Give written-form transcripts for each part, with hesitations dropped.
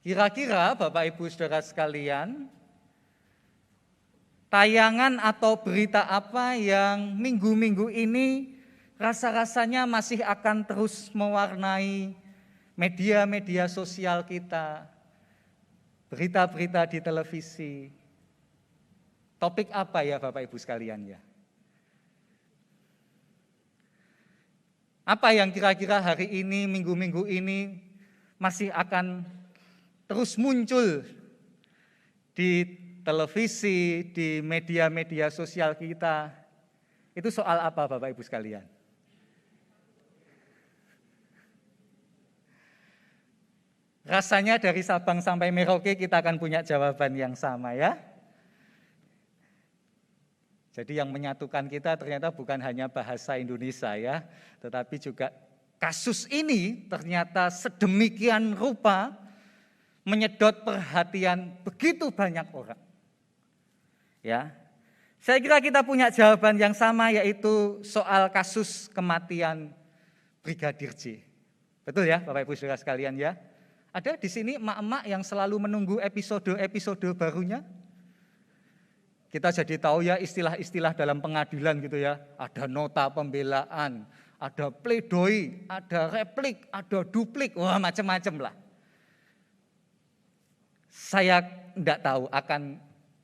Kira-kira Bapak Ibu Saudara sekalian, tayangan atau berita apa yang minggu-minggu ini rasa-rasanya masih akan terus mewarnai media-media sosial kita, berita-berita di televisi. Topik apa ya Bapak Ibu sekalian ya? Apa yang kira-kira hari ini, minggu-minggu ini masih akan terus muncul di televisi, di media-media sosial kita? Itu soal apa Bapak Ibu sekalian? Rasanya dari Sabang sampai Merauke kita akan punya jawaban yang sama ya. Jadi yang menyatukan kita ternyata bukan hanya bahasa Indonesia ya, tetapi juga kasus ini ternyata sedemikian rupa menyedot perhatian begitu banyak orang. Ya. Saya kira kita punya jawaban yang sama, yaitu soal kasus kematian Brigadir J. Betul ya Bapak Ibu Saudara sekalian ya? Ada di sini emak-emak yang selalu menunggu episode barunya? Kita jadi tahu ya istilah-istilah dalam pengadilan gitu ya. Ada nota pembelaan, ada pledoi, ada replik, ada duplik, wah macam-macam lah. Saya tidak tahu akan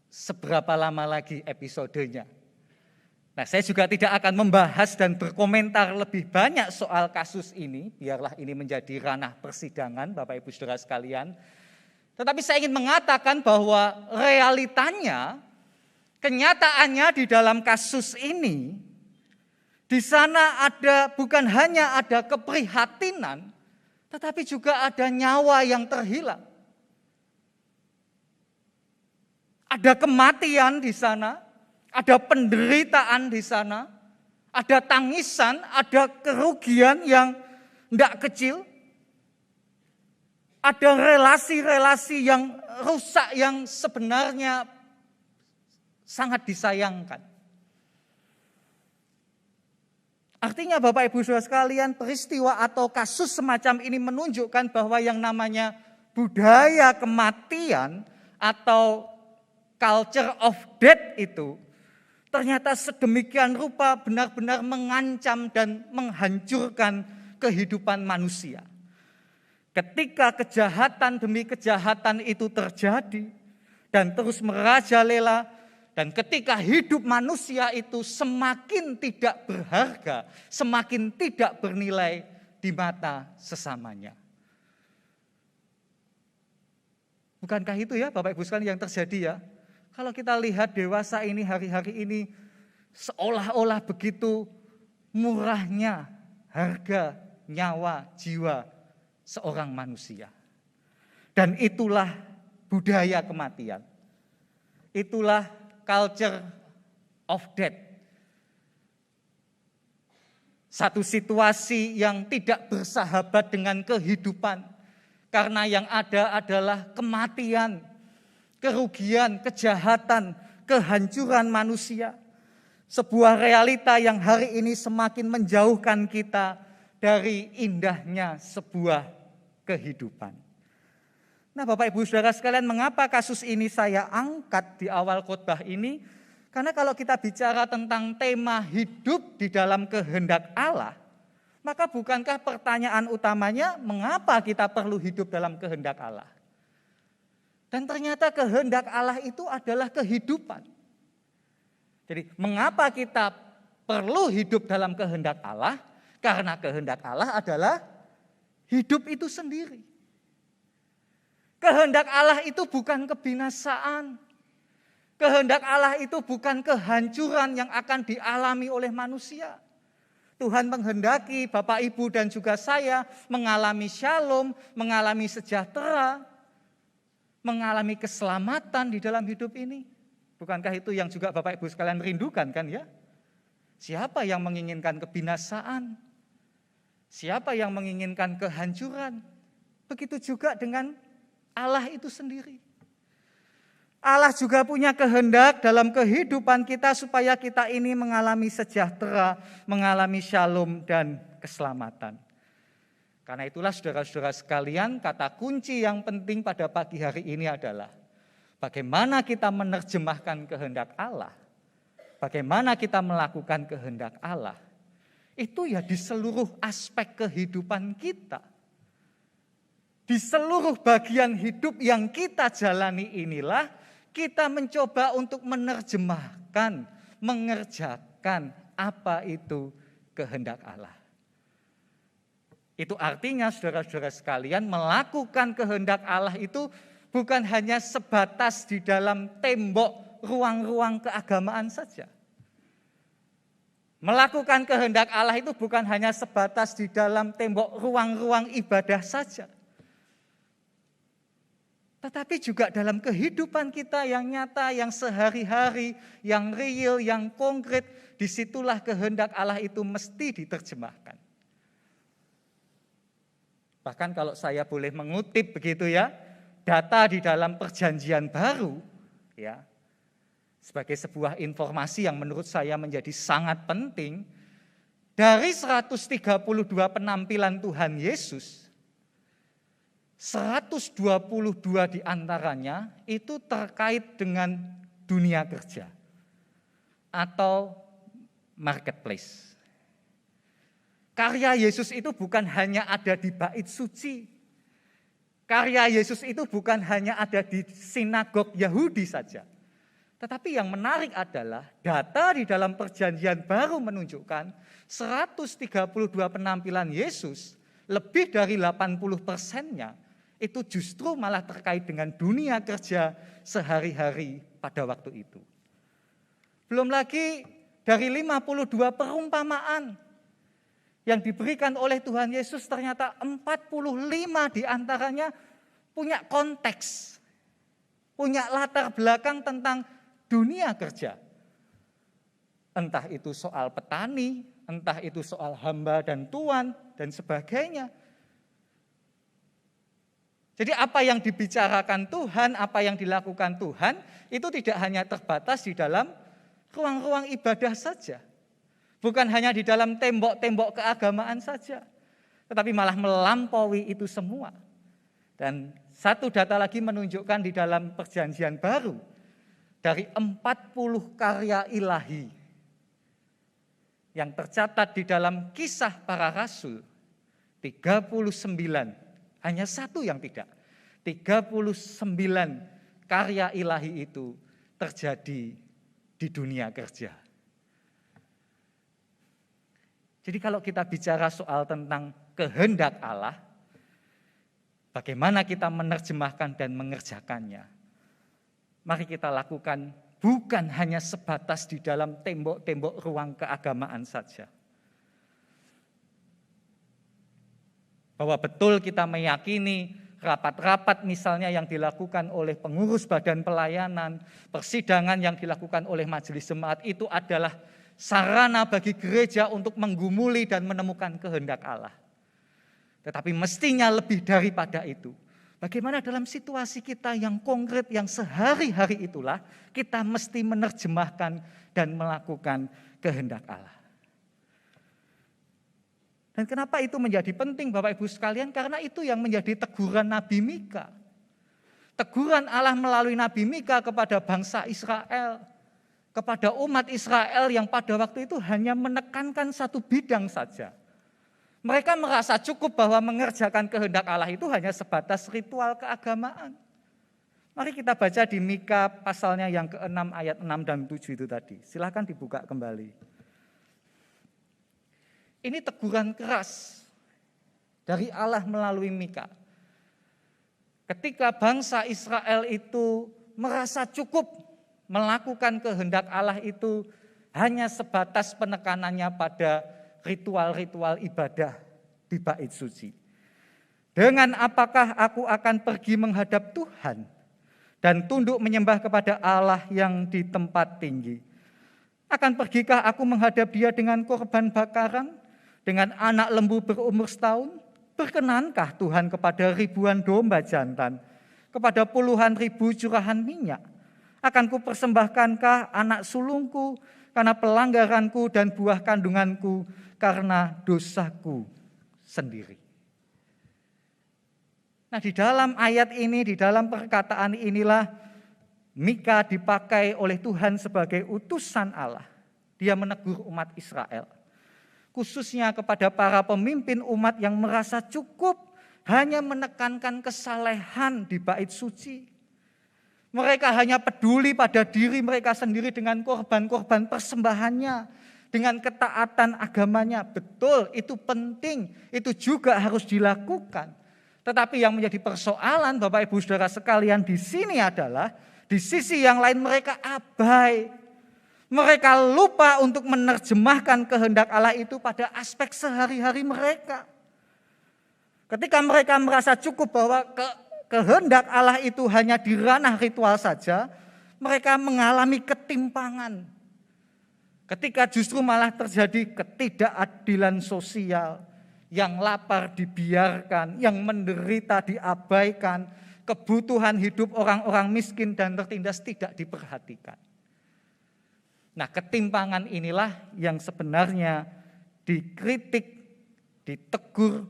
seberapa lama lagi episodenya. Nah, saya juga tidak akan membahas dan berkomentar lebih banyak soal kasus ini, biarlah ini menjadi ranah persidangan Bapak Ibu Saudara sekalian. Tetapi saya ingin mengatakan bahwa realitanya, kenyataannya di dalam kasus ini, di sana ada bukan hanya ada keprihatinan, tetapi juga ada nyawa yang terhilang. Ada kematian di sana, ada penderitaan di sana, ada tangisan, ada kerugian yang tidak kecil, ada relasi-relasi yang rusak yang sebenarnya sangat disayangkan. Artinya Bapak Ibu Saudara sekalian, peristiwa atau kasus semacam ini menunjukkan bahwa yang namanya budaya kematian atau culture of death itu ternyata sedemikian rupa benar-benar mengancam dan menghancurkan kehidupan manusia. Ketika kejahatan demi kejahatan itu terjadi dan terus merajalela, dan ketika hidup manusia itu semakin tidak berharga, semakin tidak bernilai di mata sesamanya. Bukankah itu ya Bapak Ibu sekalian yang terjadi ya? Kalau kita lihat dewasa ini hari-hari ini seolah-olah begitu murahnya harga nyawa jiwa seorang manusia. Dan itulah budaya kematian. Itulah culture of death. Satu situasi yang tidak bersahabat dengan kehidupan. Karena yang ada adalah kematian, kerugian, kejahatan, kehancuran manusia. Sebuah realita yang hari ini semakin menjauhkan kita dari indahnya sebuah kehidupan. Nah Bapak Ibu Saudara sekalian, mengapa kasus ini saya angkat di awal khotbah ini? Karena kalau kita bicara tentang tema hidup di dalam kehendak Allah, maka bukankah pertanyaan utamanya mengapa kita perlu hidup dalam kehendak Allah? Dan ternyata kehendak Allah itu adalah kehidupan. Jadi mengapa kita perlu hidup dalam kehendak Allah? Karena kehendak Allah adalah hidup itu sendiri. Kehendak Allah itu bukan kebinasaan. Kehendak Allah itu bukan kehancuran yang akan dialami oleh manusia. Tuhan menghendaki Bapak Ibu dan juga saya mengalami shalom, mengalami sejahtera, mengalami keselamatan di dalam hidup ini. Bukankah itu yang juga Bapak Ibu sekalian rindukan kan ya? Siapa yang menginginkan kebinasaan? Siapa yang menginginkan kehancuran? Begitu juga dengan Allah itu sendiri. Allah juga punya kehendak dalam kehidupan kita supaya kita ini mengalami sejahtera, mengalami shalom dan keselamatan. Karena itulah saudara-saudara sekalian, kata kunci yang penting pada pagi hari ini adalah bagaimana kita menerjemahkan kehendak Allah, bagaimana kita melakukan kehendak Allah. Itu ya di seluruh aspek kehidupan kita. Di seluruh bagian hidup yang kita jalani inilah kita mencoba untuk menerjemahkan, mengerjakan apa itu kehendak Allah. Itu artinya saudara-saudara sekalian, melakukan kehendak Allah itu bukan hanya sebatas di dalam tembok ruang-ruang keagamaan saja. Melakukan kehendak Allah itu bukan hanya sebatas di dalam tembok ruang-ruang ibadah saja. Tetapi juga dalam kehidupan kita yang nyata, yang sehari-hari, yang real, yang konkret, disitulah kehendak Allah itu mesti diterjemahkan. Bahkan kalau saya boleh mengutip begitu ya, data di dalam Perjanjian Baru, ya, sebagai sebuah informasi yang menurut saya menjadi sangat penting, dari 132 penampilan Tuhan Yesus, 122 diantaranya itu terkait dengan dunia kerja atau marketplace. Karya Yesus itu bukan hanya ada di bait suci. Karya Yesus itu bukan hanya ada di sinagog Yahudi saja. Tetapi yang menarik adalah data di dalam Perjanjian Baru menunjukkan 132 penampilan Yesus, lebih dari 80%-nya itu justru malah terkait dengan dunia kerja sehari-hari pada waktu itu. Belum lagi dari 52 perumpamaan yang diberikan oleh Tuhan Yesus, ternyata 45 diantaranya punya konteks, punya latar belakang tentang dunia kerja. Entah itu soal petani, entah itu soal hamba dan tuan, dan sebagainya. Jadi apa yang dibicarakan Tuhan, apa yang dilakukan Tuhan, itu tidak hanya terbatas di dalam ruang-ruang ibadah saja. Bukan hanya di dalam tembok-tembok keagamaan saja. Tetapi malah melampaui itu semua. Dan satu data lagi menunjukkan di dalam Perjanjian Baru, dari 40 karya ilahi yang tercatat di dalam Kisah Para Rasul, 39, hanya satu yang tidak. 39 karya ilahi itu terjadi di dunia kerja. Jadi kalau kita bicara soal tentang kehendak Allah, bagaimana kita menerjemahkan dan mengerjakannya, mari kita lakukan bukan hanya sebatas di dalam tembok-tembok ruang keagamaan saja. Bahwa betul kita meyakini rapat-rapat misalnya yang dilakukan oleh pengurus badan pelayanan, persidangan yang dilakukan oleh majelis jemaat itu adalah sarana bagi gereja untuk menggumuli dan menemukan kehendak Allah. Tetapi mestinya lebih daripada itu. Bagaimana dalam situasi kita yang konkret, yang sehari-hari itulah kita mesti menerjemahkan dan melakukan kehendak Allah. Dan kenapa itu menjadi penting Bapak Ibu sekalian? Karena itu yang menjadi teguran Nabi Mika. Teguran Allah melalui Nabi Mika kepada bangsa Israel. Kepada umat Israel yang pada waktu itu hanya menekankan satu bidang saja. Mereka merasa cukup bahwa mengerjakan kehendak Allah itu hanya sebatas ritual keagamaan. Mari kita baca di Mika pasalnya yang ke-6 ayat 6 dan 7 itu tadi. Silakan dibuka kembali. Ini teguran keras dari Allah melalui Mika. Ketika bangsa Israel itu merasa cukup melakukan kehendak Allah itu hanya sebatas penekanannya pada ritual-ritual ibadah di bait suci. Dengan apakah aku akan pergi menghadap Tuhan dan tunduk menyembah kepada Allah yang di tempat tinggi? Akan pergikah aku menghadap Dia dengan korban bakaran? Dengan anak lembu berumur setahun, berkenankah Tuhan kepada ribuan domba jantan, kepada puluhan ribu curahan minyak? Akan kupersembahkankah anak sulungku karena pelanggaranku dan buah kandunganku karena dosaku sendiri? Nah, di dalam ayat ini, di dalam perkataan inilah Mika dipakai oleh Tuhan sebagai utusan Allah. Dia menegur umat Israel. Khususnya kepada para pemimpin umat yang merasa cukup hanya menekankan kesalehan di bait suci. Mereka hanya peduli pada diri mereka sendiri dengan korban-korban persembahannya, dengan ketaatan agamanya. Betul, itu penting, itu juga harus dilakukan. Tetapi yang menjadi persoalan Bapak Ibu Saudara sekalian di sini adalah di sisi yang lain mereka abai. Mereka lupa untuk menerjemahkan kehendak Allah itu pada aspek sehari-hari mereka. Ketika mereka merasa cukup bahwa kehendak Allah itu hanya di ranah ritual saja, mereka mengalami ketimpangan. Ketika justru malah terjadi ketidakadilan sosial, yang lapar dibiarkan, yang menderita diabaikan, kebutuhan hidup orang-orang miskin dan tertindas tidak diperhatikan. Nah, ketimpangan inilah yang sebenarnya dikritik, ditegur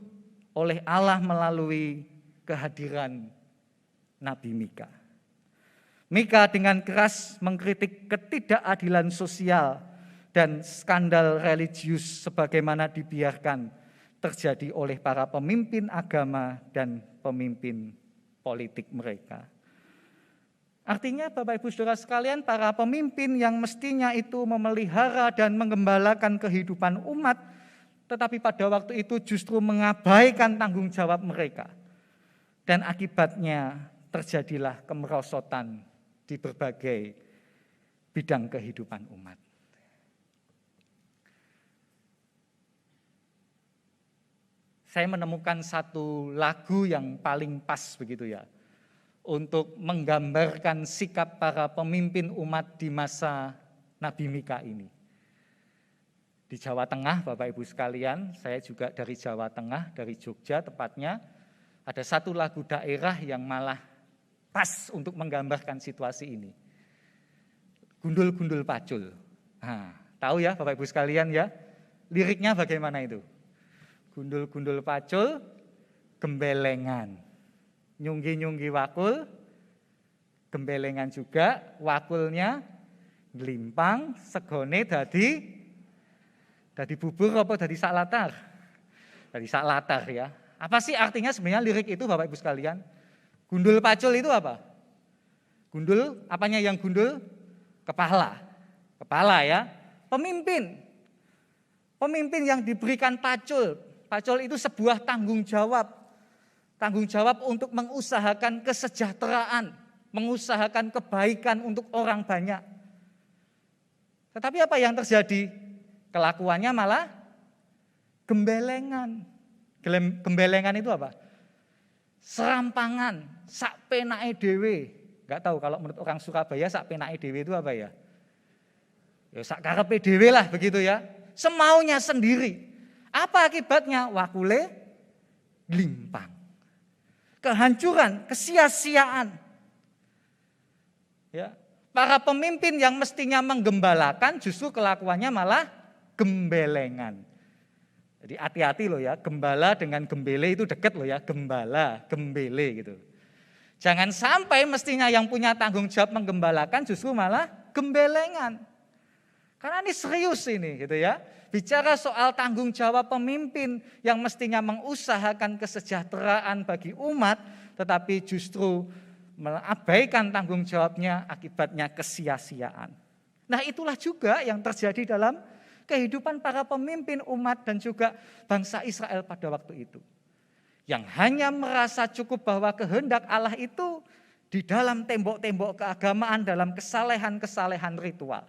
oleh Allah melalui kehadiran Nabi Mika. Mika dengan keras mengkritik ketidakadilan sosial dan skandal religius sebagaimana dibiarkan terjadi oleh para pemimpin agama dan pemimpin politik mereka. Artinya Bapak Ibu Saudara sekalian, para pemimpin yang mestinya itu memelihara dan mengembalakan kehidupan umat, tetapi pada waktu itu justru mengabaikan tanggung jawab mereka. Dan akibatnya terjadilah kemerosotan di berbagai bidang kehidupan umat. Saya menemukan satu lagu yang paling pas begitu ya, untuk menggambarkan sikap para pemimpin umat di masa Nabi Mika ini. Di Jawa Tengah Bapak Ibu sekalian, saya juga dari Jawa Tengah, dari Jogja tepatnya, ada satu lagu daerah yang malah pas untuk menggambarkan situasi ini. Gundul-gundul pacul. Nah, tahu ya Bapak Ibu sekalian ya, liriknya bagaimana itu? Gundul-gundul pacul, gembelengan. Nyunggi-nyunggi wakul, gembelengan juga, wakulnya glimpang, segone dadi bubur apa dadi sak latar? Dadi sak latar ya. Apa sih artinya sebenarnya lirik itu Bapak Ibu sekalian? Gundul pacul itu apa? Gundul, apanya yang gundul? Kepala. Kepala ya. Pemimpin. Pemimpin yang diberikan pacul. Pacul itu sebuah tanggung jawab. Tanggung jawab untuk mengusahakan kesejahteraan, mengusahakan kebaikan untuk orang banyak. Tetapi apa yang terjadi? Kelakuannya malah gembelengan. Gembelengan itu apa? Serampangan, sak penake dhewe. Enggak tahu kalau menurut orang Surabaya sak penake dhewe itu apa ya? Ya sak karepe dhewe lah begitu ya. Semaunya sendiri. Apa akibatnya? Wakule glimpang. Kehancuran, kesia-siaan. Ya, para pemimpin yang mestinya menggembalakan justru kelakuannya malah gembelengan. Jadi hati-hati loh ya, gembala dengan gembele itu deket loh ya, gembala, gembele gitu. Jangan sampai mestinya yang punya tanggung jawab menggembalakan justru malah gembelengan. Karena ini serius ini gitu ya. Bicara soal tanggung jawab pemimpin yang mestinya mengusahakan kesejahteraan bagi umat, tetapi justru mengabaikan tanggung jawabnya, akibatnya kesia-siaan. Nah, itulah juga yang terjadi dalam kehidupan para pemimpin umat dan juga bangsa Israel pada waktu itu. Yang hanya merasa cukup bahwa kehendak Allah itu di dalam tembok-tembok keagamaan, dalam kesalehan-kesalehan ritual.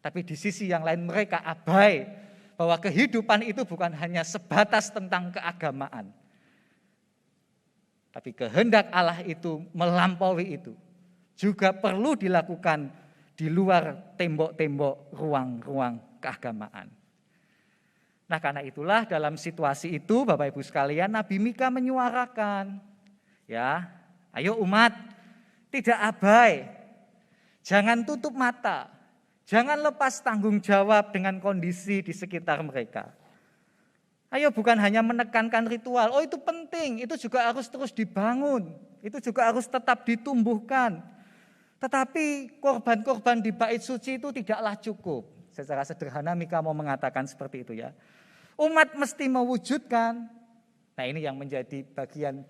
Tapi di sisi yang lain mereka abai bahwa kehidupan itu bukan hanya sebatas tentang keagamaan. Tapi kehendak Allah itu melampaui itu. Juga perlu dilakukan di luar tembok-tembok ruang-ruang keagamaan. Nah, karena itulah dalam situasi itu Bapak Ibu sekalian, Nabi Mika menyuarakan, ya, ayo umat, tidak abai, jangan tutup mata. Jangan lepas tanggung jawab dengan kondisi di sekitar mereka. Ayo bukan hanya menekankan ritual, oh itu penting, itu juga harus terus dibangun, itu juga harus tetap ditumbuhkan. Tetapi korban-korban di bait suci itu tidaklah cukup. Secara sederhana Mika mau mengatakan seperti itu ya. Umat mesti mewujudkan, nah ini yang menjadi bagian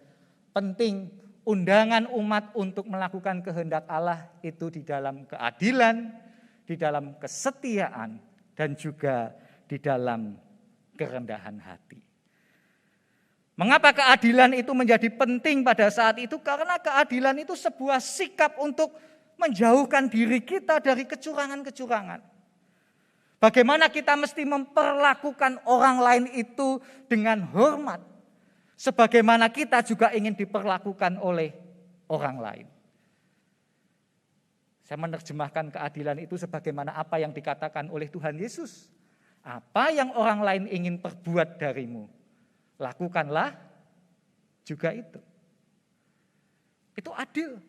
penting, undangan umat untuk melakukan kehendak Allah itu di dalam keadilan, di dalam kesetiaan, dan juga di dalam kerendahan hati. Mengapa keadilan itu menjadi penting pada saat itu? Karena keadilan itu sebuah sikap untuk menjauhkan diri kita dari kecurangan-kecurangan. Bagaimana kita mesti memperlakukan orang lain itu dengan hormat, sebagaimana kita juga ingin diperlakukan oleh orang lain. Saya menerjemahkan keadilan itu sebagaimana apa yang dikatakan oleh Tuhan Yesus. Apa yang orang lain ingin perbuat darimu, lakukanlah juga itu. Itu adil.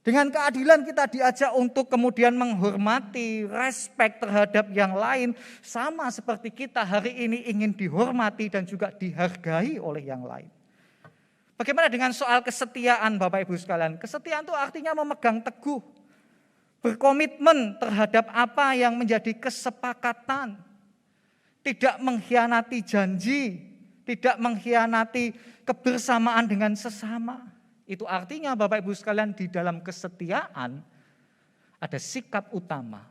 Dengan keadilan kita diajak untuk kemudian menghormati, respek terhadap yang lain. Sama seperti kita hari ini ingin dihormati dan juga dihargai oleh yang lain. Bagaimana dengan soal kesetiaan Bapak Ibu sekalian? Kesetiaan itu artinya memegang teguh. Berkomitmen terhadap apa yang menjadi kesepakatan. Tidak mengkhianati janji. Tidak mengkhianati kebersamaan dengan sesama. Itu artinya Bapak Ibu sekalian di dalam kesetiaan ada sikap utama.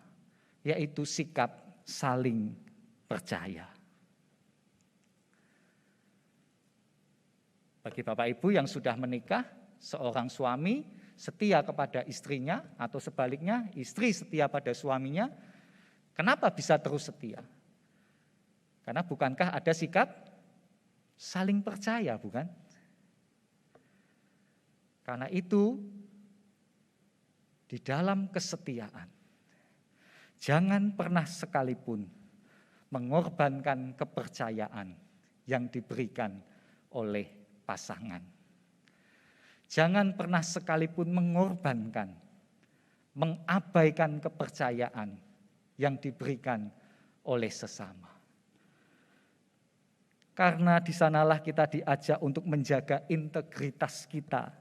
Yaitu sikap saling percaya. Bagi Bapak Ibu yang sudah menikah, seorang suami setia kepada istrinya atau sebaliknya istri setia pada suaminya. Kenapa bisa terus setia? Karena bukankah ada sikap saling percaya, bukan? Karena itu di dalam kesetiaan jangan pernah sekalipun mengorbankan kepercayaan yang diberikan oleh pasangan. Jangan pernah sekalipun mengorbankan, mengabaikan kepercayaan yang diberikan oleh sesama. Karena di sanalah kita diajak untuk menjaga integritas kita.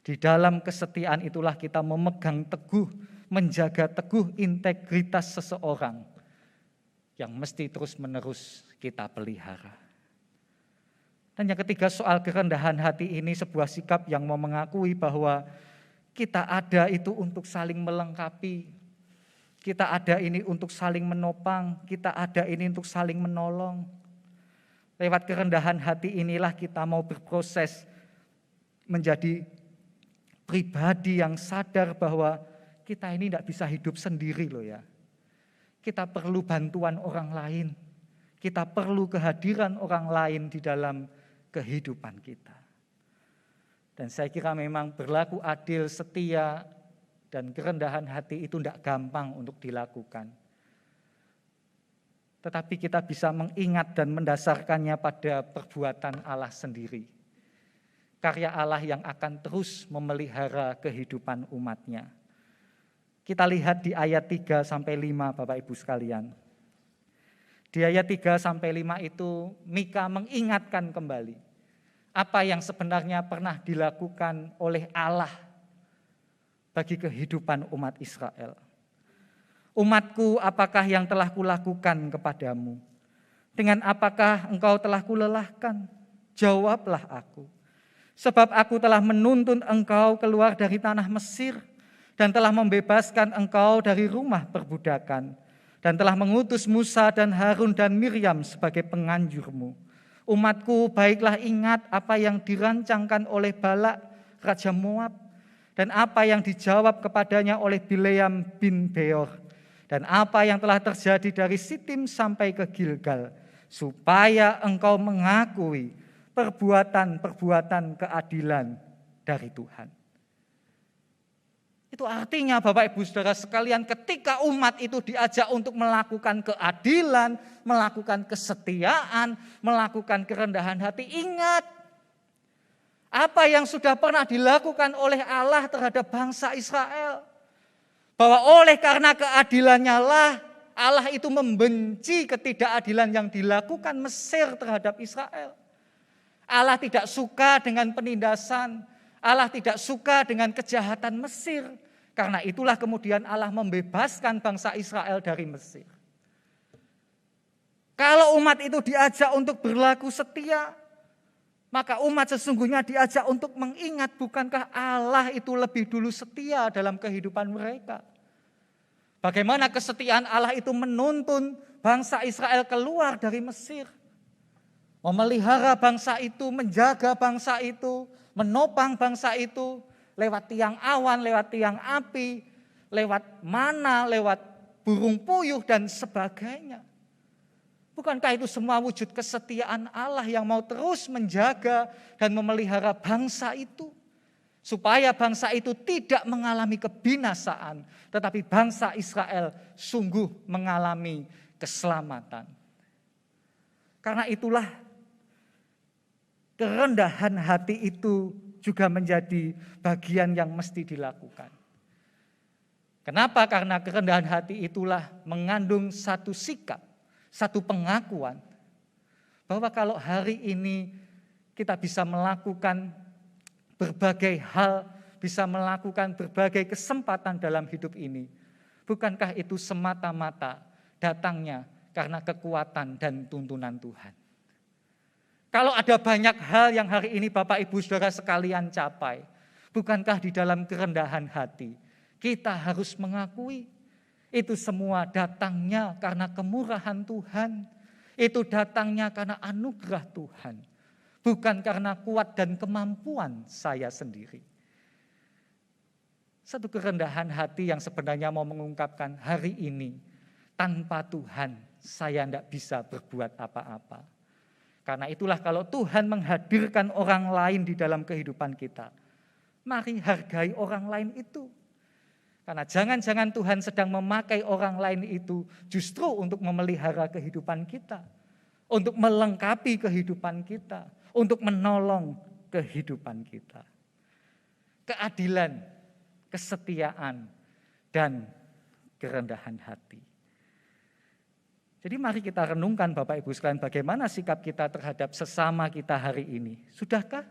Di dalam kesetiaan itulah kita memegang teguh, menjaga teguh integritas seseorang yang mesti terus-menerus kita pelihara. Dan yang ketiga soal kerendahan hati ini sebuah sikap yang mau mengakui bahwa kita ada itu untuk saling melengkapi. Kita ada ini untuk saling menopang, kita ada ini untuk saling menolong. Lewat kerendahan hati inilah kita mau berproses menjadi pribadi yang sadar bahwa kita ini tidak bisa hidup sendiri loh ya. Kita perlu bantuan orang lain, kita perlu kehadiran orang lain di dalam kehidupan kita. Dan saya kira memang berlaku adil, setia, dan kerendahan hati itu tidak gampang untuk dilakukan. Tetapi kita bisa mengingat dan mendasarkannya pada perbuatan Allah sendiri. Karya Allah yang akan terus memelihara kehidupan umatnya. Kita lihat di ayat 3-5 Bapak Ibu sekalian. Di ayat 3-5 itu Mika mengingatkan kembali apa yang sebenarnya pernah dilakukan oleh Allah bagi kehidupan umat Israel. Umatku, apakah yang telah kulakukan kepadamu? Dengan apakah engkau telah kulelahkan? Jawablah aku. Sebab aku telah menuntun engkau keluar dari tanah Mesir dan telah membebaskan engkau dari rumah perbudakan dan telah mengutus Musa dan Harun dan Miriam sebagai penganjurmu. Umatku, baiklah ingat apa yang dirancangkan oleh Balak, Raja Moab, dan apa yang dijawab kepadanya oleh Bileam bin Beor, dan apa yang telah terjadi dari Sitim sampai ke Gilgal, supaya engkau mengakui perbuatan-perbuatan keadilan dari Tuhan. Itu artinya Bapak Ibu Saudara sekalian, ketika umat itu diajak untuk melakukan keadilan, melakukan kesetiaan, melakukan kerendahan hati, ingat apa yang sudah pernah dilakukan oleh Allah terhadap bangsa Israel. Bahwa oleh karena keadilannya lah Allah itu membenci ketidakadilan yang dilakukan Mesir terhadap Israel. Allah tidak suka dengan penindasan, Allah tidak suka dengan kejahatan Mesir. Karena itulah kemudian Allah membebaskan bangsa Israel dari Mesir. Kalau umat itu diajak untuk berlaku setia, maka umat sesungguhnya diajak untuk mengingat, bukankah Allah itu lebih dulu setia dalam kehidupan mereka? Bagaimana kesetiaan Allah itu menuntun bangsa Israel keluar dari Mesir. Memelihara bangsa itu, menjaga bangsa itu, menopang bangsa itu, lewat tiang awan, lewat tiang api, lewat mana, lewat burung puyuh dan sebagainya. Bukankah itu semua wujud kesetiaan Allah yang mau terus menjaga dan memelihara bangsa itu? Supaya bangsa itu tidak mengalami kebinasaan, tetapi bangsa Israel sungguh mengalami keselamatan. Karena itulah kerendahan hati itu juga menjadi bagian yang mesti dilakukan. Kenapa? Karena kerendahan hati itulah mengandung satu sikap, satu pengakuan bahwa kalau hari ini kita bisa melakukan berbagai hal, bisa melakukan berbagai kesempatan dalam hidup ini, bukankah itu semata-mata datangnya karena kekuatan dan tuntunan Tuhan? Kalau ada banyak hal yang hari ini Bapak Ibu Saudara sekalian capai, bukankah di dalam kerendahan hati kita harus mengakui itu semua datangnya karena kemurahan Tuhan, itu datangnya karena anugerah Tuhan, bukan karena kuat dan kemampuan saya sendiri. Satu kerendahan hati yang sebenarnya mau mengungkapkan hari ini, tanpa Tuhan saya tidak bisa berbuat apa-apa. Karena itulah kalau Tuhan menghadirkan orang lain di dalam kehidupan kita, mari hargai orang lain itu. Karena jangan-jangan Tuhan sedang memakai orang lain itu justru untuk memelihara kehidupan kita, untuk melengkapi kehidupan kita, untuk menolong kehidupan kita. Keadilan, kesetiaan, dan kerendahan hati. Jadi mari kita renungkan Bapak Ibu sekalian, bagaimana sikap kita terhadap sesama kita hari ini. Sudahkah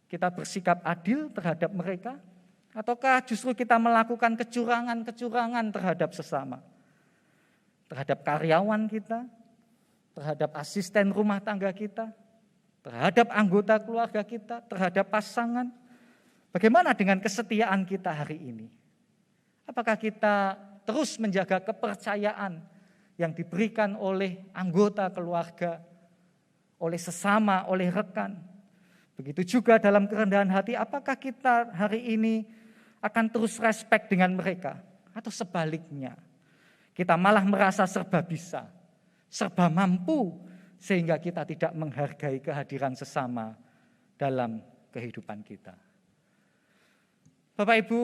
kita bersikap adil terhadap mereka? Ataukah justru kita melakukan kecurangan-kecurangan terhadap sesama? Terhadap karyawan kita, terhadap asisten rumah tangga kita, terhadap anggota keluarga kita, terhadap pasangan. Bagaimana dengan kesetiaan kita hari ini? Apakah kita terus menjaga kepercayaan yang diberikan oleh anggota keluarga, oleh sesama, oleh rekan? Begitu juga dalam kerendahan hati, apakah kita hari ini akan terus respect dengan mereka? Atau sebaliknya, kita malah merasa serba bisa, serba mampu, sehingga kita tidak menghargai kehadiran sesama dalam kehidupan kita. Bapak Ibu,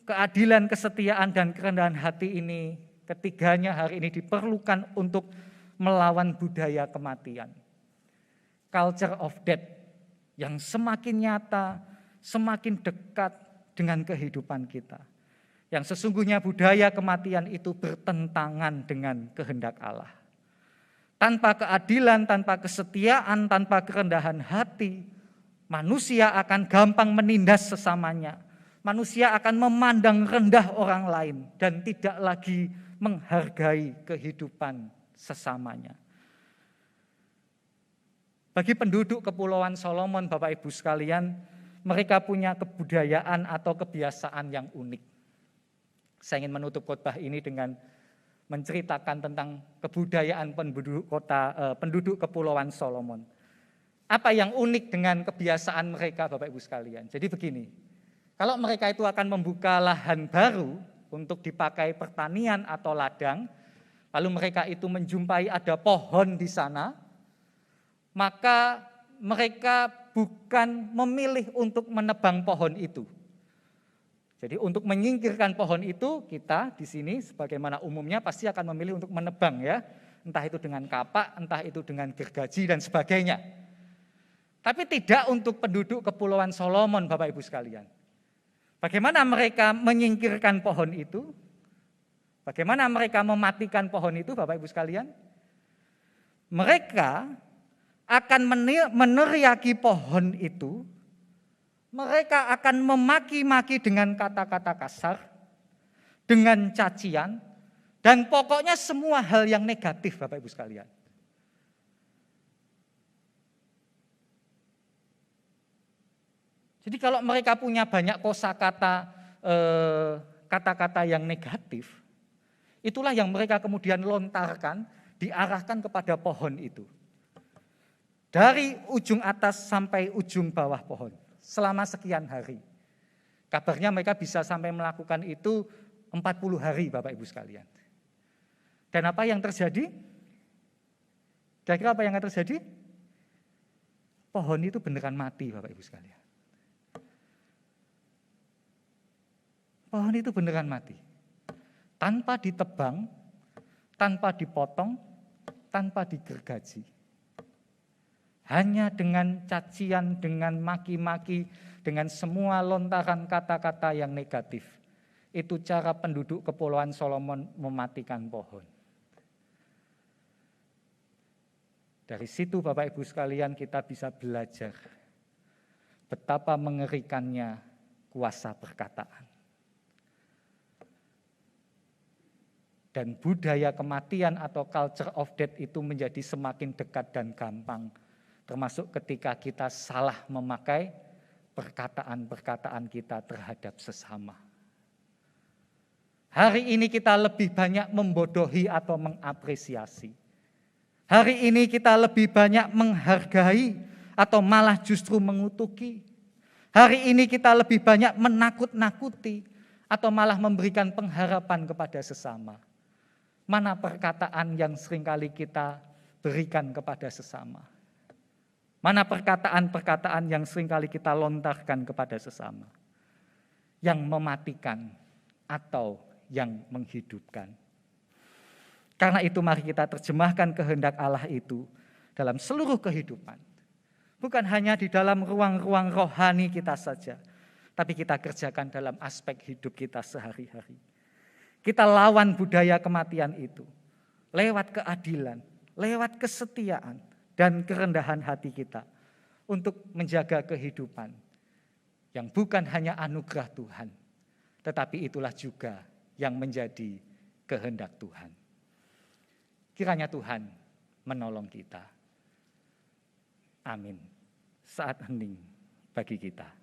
keadilan, kesetiaan, dan kerendahan hati ini, ketiganya hari ini diperlukan untuk melawan budaya kematian. Culture of death yang semakin nyata, semakin dekat dengan kehidupan kita. Yang sesungguhnya budaya kematian itu bertentangan dengan kehendak Allah. Tanpa keadilan, tanpa kesetiaan, tanpa kerendahan hati, manusia akan gampang menindas sesamanya. Manusia akan memandang rendah orang lain dan tidak lagi menghargai kehidupan sesamanya. Bagi penduduk Kepulauan Solomon, Bapak Ibu sekalian, mereka punya kebudayaan atau kebiasaan yang unik. Saya ingin menutup khotbah ini dengan menceritakan tentang kebudayaan penduduk Kepulauan Solomon. Apa yang unik dengan kebiasaan mereka, Bapak Ibu sekalian? Jadi begini, kalau mereka itu akan membuka lahan baru untuk dipakai pertanian atau ladang, lalu mereka itu menjumpai ada pohon di sana, maka mereka bukan memilih untuk menebang pohon itu. Jadi untuk menyingkirkan pohon itu, kita di sini sebagaimana umumnya pasti akan memilih untuk menebang ya. Entah itu dengan kapak, entah itu dengan gergaji dan sebagainya. Tapi tidak untuk penduduk Kepulauan Solomon, Bapak Ibu sekalian. Bagaimana mereka menyingkirkan pohon itu? Bagaimana mereka mematikan pohon itu Bapak Ibu sekalian? Mereka akan meneriaki pohon itu, mereka akan memaki-maki dengan kata-kata kasar, dengan cacian, dan pokoknya semua hal yang negatif Bapak Ibu sekalian. Jadi kalau mereka punya banyak kosakata, kata-kata yang negatif, itulah yang mereka kemudian lontarkan, diarahkan kepada pohon itu. Dari ujung atas sampai ujung bawah pohon, selama sekian hari. Kabarnya mereka bisa sampai melakukan itu 40 hari Bapak Ibu sekalian. Dan apa yang terjadi? Kira-kira apa yang akan terjadi? Pohon itu beneran mati Bapak Ibu sekalian. Pohon itu beneran mati. Tanpa ditebang, tanpa dipotong, tanpa digergaji. Hanya dengan cacian, dengan maki-maki, dengan semua lontaran kata-kata yang negatif. Itu cara penduduk Kepulauan Solomon mematikan pohon. Dari situ Bapak Ibu sekalian kita bisa belajar betapa mengerikannya kuasa perkataan. Dan budaya kematian atau culture of death itu menjadi semakin dekat dan gampang. Termasuk ketika kita salah memakai perkataan-perkataan kita terhadap sesama. Hari ini kita lebih banyak membodohi atau mengapresiasi. Hari ini kita lebih banyak menghargai atau malah justru mengutuki. Hari ini kita lebih banyak menakut-nakuti atau malah memberikan pengharapan kepada sesama. Mana perkataan yang seringkali kita berikan kepada sesama? Mana perkataan-perkataan yang seringkali kita lontarkan kepada sesama? Yang mematikan atau yang menghidupkan. Karena itu mari kita terjemahkan kehendak Allah itu dalam seluruh kehidupan. Bukan hanya di dalam ruang-ruang rohani kita saja, tapi kita kerjakan dalam aspek hidup kita sehari-hari. Kita lawan budaya kematian itu lewat keadilan, lewat kesetiaan dan kerendahan hati kita untuk menjaga kehidupan yang bukan hanya anugerah Tuhan, tetapi itulah juga yang menjadi kehendak Tuhan. Kiranya Tuhan menolong kita. Amin. Saat hening bagi kita.